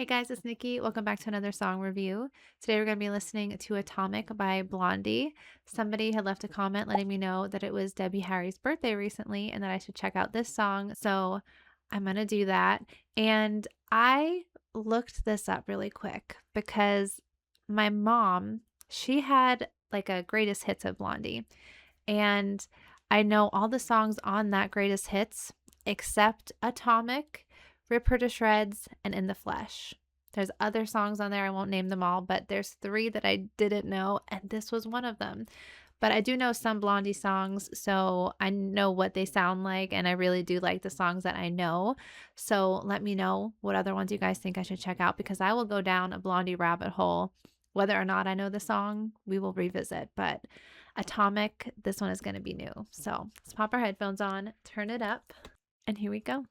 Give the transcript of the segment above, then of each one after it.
Hey guys, it's Nikki. Welcome back to another song review. Today we're going to be listening to Atomic by Blondie. Somebody had left a comment letting me know that it was Debbie Harry's birthday recently and that I should check out this song. So I'm going to do that. And I looked this up really quick because my mom, she had like a greatest hits of Blondie. And I know all the songs on that greatest hits except Atomic, Rip Her to Shreds, and In the Flesh. There's other songs on there. I won't name them all, but there's three that I didn't know, and this was one of them. But I do know some Blondie songs, so I know what they sound like, and I really do like the songs that I know. So let me know what other ones you guys think I should check out because I will go down a Blondie rabbit hole. Whether or not I know the song, we will revisit. But Atomic, this one is going to be new. So let's pop our headphones on, turn it up, and here we go.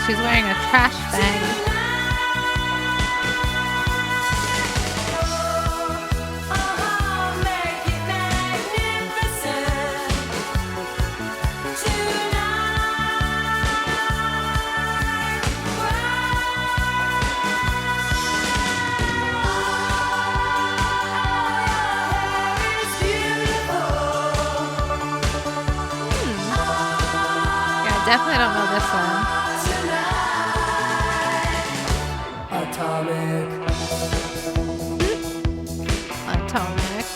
She's wearing a trash bag. Yeah, I definitely don't know this one. Atomic.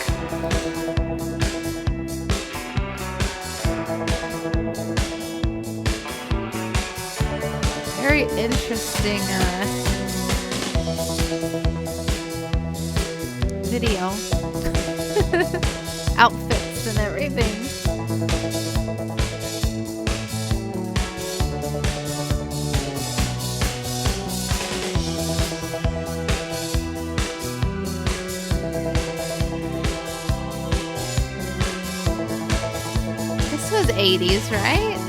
Very interesting video. Outfits and everything. This was 80s, right?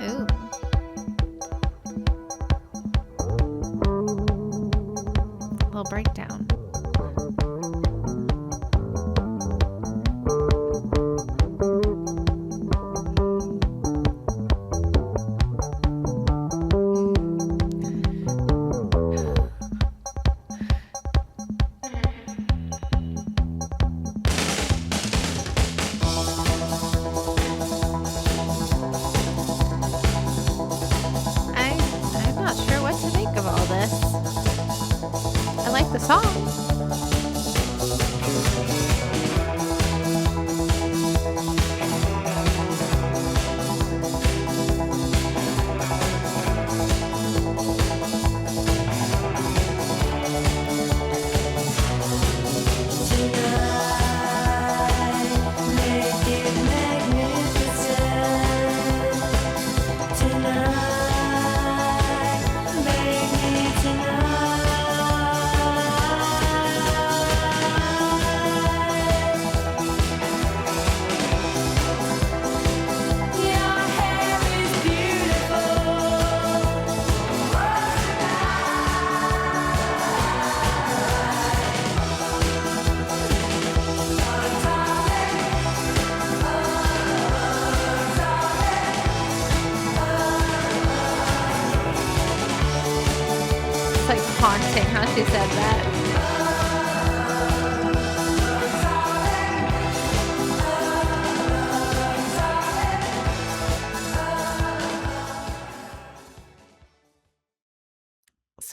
Ooh. Little breakdown. I'm not sure what to make of all this. I like the song.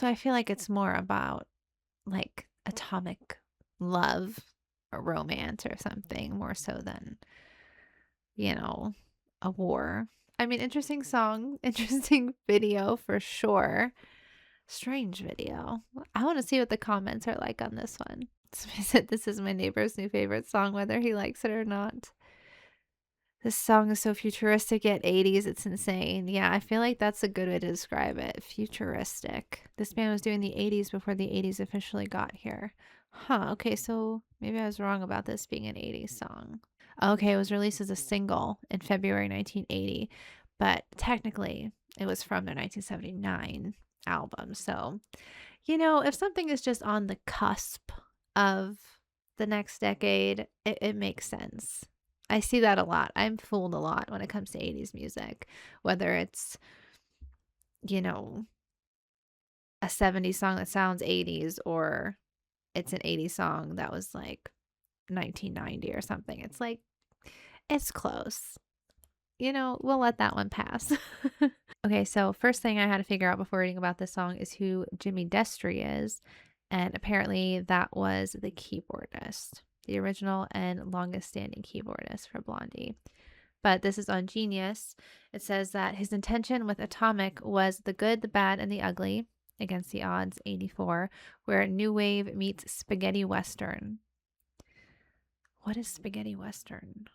I feel like it's more about like atomic love or romance or something more so than, you know, a war. I mean, interesting song, interesting video for sure. Strange video. I want to see what the comments are like on this one. Somebody said this is my neighbor's new favorite song, whether he likes it or not. This song is so futuristic yet 80s. It's insane. Yeah, I feel like that's a good way to describe it. Futuristic. This band was doing the 80s before the 80s officially got here. Huh. Okay, so maybe I was wrong about this being an 80s song. Okay, it was released as a single in February 1980, but technically it was from their 1979 album. So, if something is just on the cusp of the next decade, it makes sense. I see that a lot. I'm fooled a lot when it comes to 80s music, whether it's, you know, a 70s song that sounds 80s or it's an 80s song that was like 1990 or something. It's like, it's close. We'll let that one pass. Okay, so first thing I had to figure out before reading about this song is who Jimmy Destry is. And apparently that was the keyboardist, the original and longest standing keyboardist for Blondie. But this is on Genius. It says that his intention with Atomic was the good, the bad, and the ugly, against the odds, 84, where new wave meets spaghetti western. What is spaghetti western?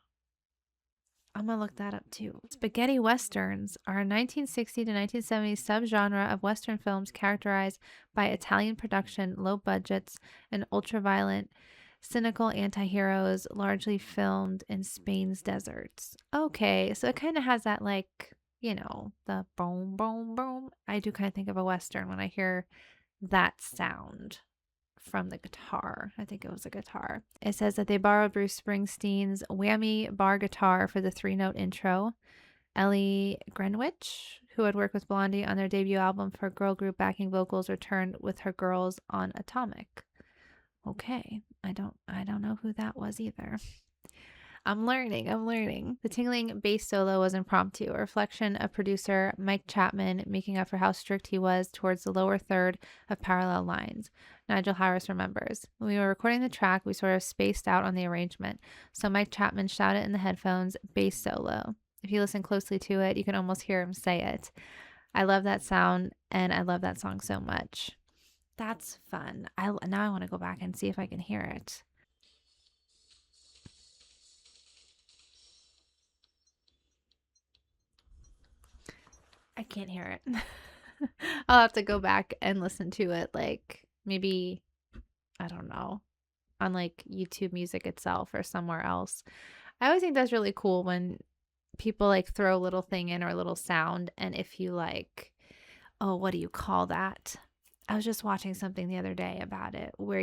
I'm going to look that up too. Spaghetti westerns are a 1960 to 1970 subgenre of western films characterized by Italian production, low budgets, and ultra-violent, cynical anti-heroes largely filmed in Spain's deserts. Okay, so it kind of has that the boom, boom, boom. I do kind of think of a western when I hear that sound from the guitar. I think it was a guitar. It says that they borrowed Bruce Springsteen's whammy bar guitar for the 3-note intro. Ellie Greenwich, who had worked with Blondie on their debut album for girl group backing vocals, returned with her girls on Atomic. Okay, I don't know who that was either. I'm learning. The tingling bass solo was impromptu, a reflection of producer Mike Chapman making up for how strict he was towards the lower third of parallel lines. Nigel Harris remembers. When we were recording the track, we sort of spaced out on the arrangement, so Mike Chapman shouted in the headphones, bass solo. If you listen closely to it, you can almost hear him say it. I love that sound, and I love that song so much. That's fun. Now I want to go back and see if I can hear it. I can't hear it. I'll have to go back and listen to it, like maybe, I don't know, on like YouTube Music itself or somewhere else. I always think that's really cool when people like throw a little thing in or a little sound, and if you oh, what do you call that? I was just watching something the other day about it where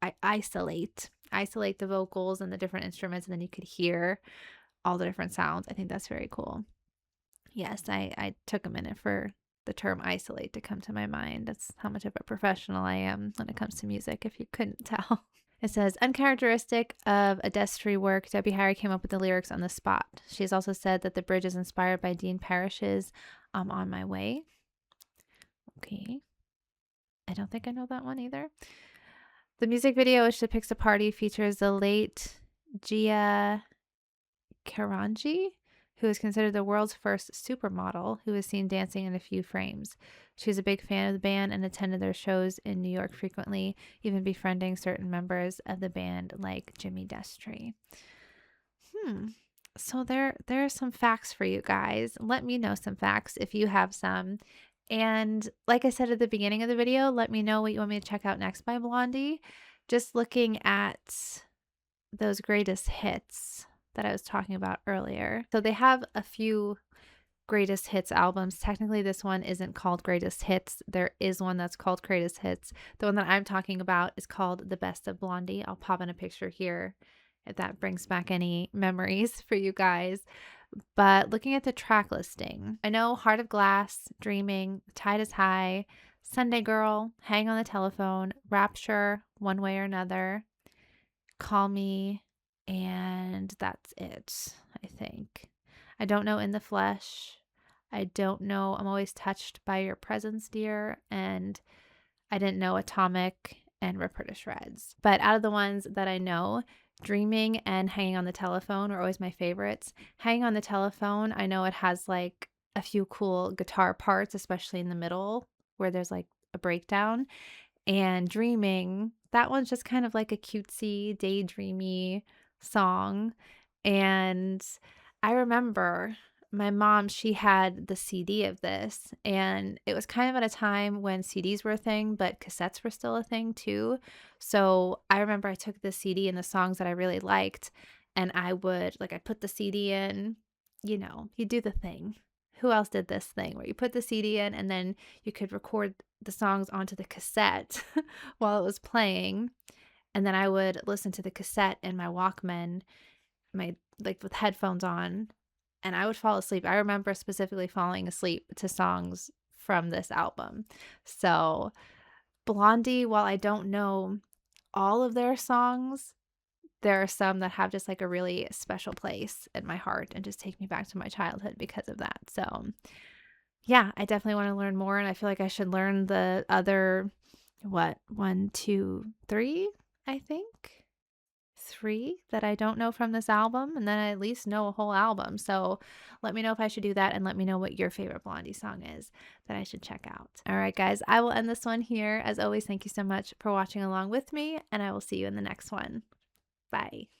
I isolate the vocals and the different instruments, and then you could hear all the different sounds. I think that's very cool. Yes, I took a minute for the term isolate to come to my mind. That's how much of a professional I am when it comes to music, if you couldn't tell. It says, uncharacteristic of a Destry work, Debbie Harry came up with the lyrics on the spot. She has also said that the bridge is inspired by Dean Parrish's I'm on My Way. Okay. I don't think I know that one either. The music video, which depicts a party, features the late Gia Karanji, who is considered the world's first supermodel, who is seen dancing in a few frames. She was a big fan of the band and attended their shows in New York frequently, even befriending certain members of the band like Jimmy Destry. So there are some facts for you guys. Let me know some facts if you have some. And like I said at the beginning of the video, let me know what you want me to check out next by Blondie. Just looking at those greatest hits that I was talking about earlier. So they have a few greatest hits albums. Technically, this one isn't called Greatest Hits. There is one that's called Greatest Hits. The one that I'm talking about is called The Best of Blondie. I'll pop in a picture here if that brings back any memories for you guys. But looking at the track listing, I know Heart of Glass, Dreaming, Tide is High, Sunday Girl, Hang on the Telephone, Rapture, One Way or Another, Call Me, and that's it, I think. I don't know In the Flesh. I don't know I'm Always Touched by Your Presence, Dear, and I didn't know Atomic and Rip Her to Shreds. But out of the ones that I know, Dreaming and Hanging on the Telephone were always my favorites. Hanging on the Telephone, I know it has like a few cool guitar parts, especially in the middle where there's like a breakdown. And Dreaming, that one's just kind of like a cutesy, daydreamy song. And I remember my mom, she had the CD of this, and it was kind of at a time when CDs were a thing, but cassettes were still a thing too. So I remember I took the CD and the songs that I really liked, and I'd put the CD in, you do the thing. Who else did this thing where you put the CD in and then you could record the songs onto the cassette while it was playing? And then I would listen to the cassette in my Walkman, my like with headphones on, and I would fall asleep. I remember specifically falling asleep to songs from this album. So, Blondie, while I don't know all of their songs, there are some that have just like a really special place in my heart and just take me back to my childhood because of that. So, yeah, I definitely want to learn more, and I feel like I should learn the other, what, one, two, three, I think. Three that I don't know from this album, and then I at least know a whole album. So let me know if I should do that, and let me know what your favorite Blondie song is that I should check out. All right, guys, I will end this one here. As always, thank you so much for watching along with me, and I will see you in the next one. Bye.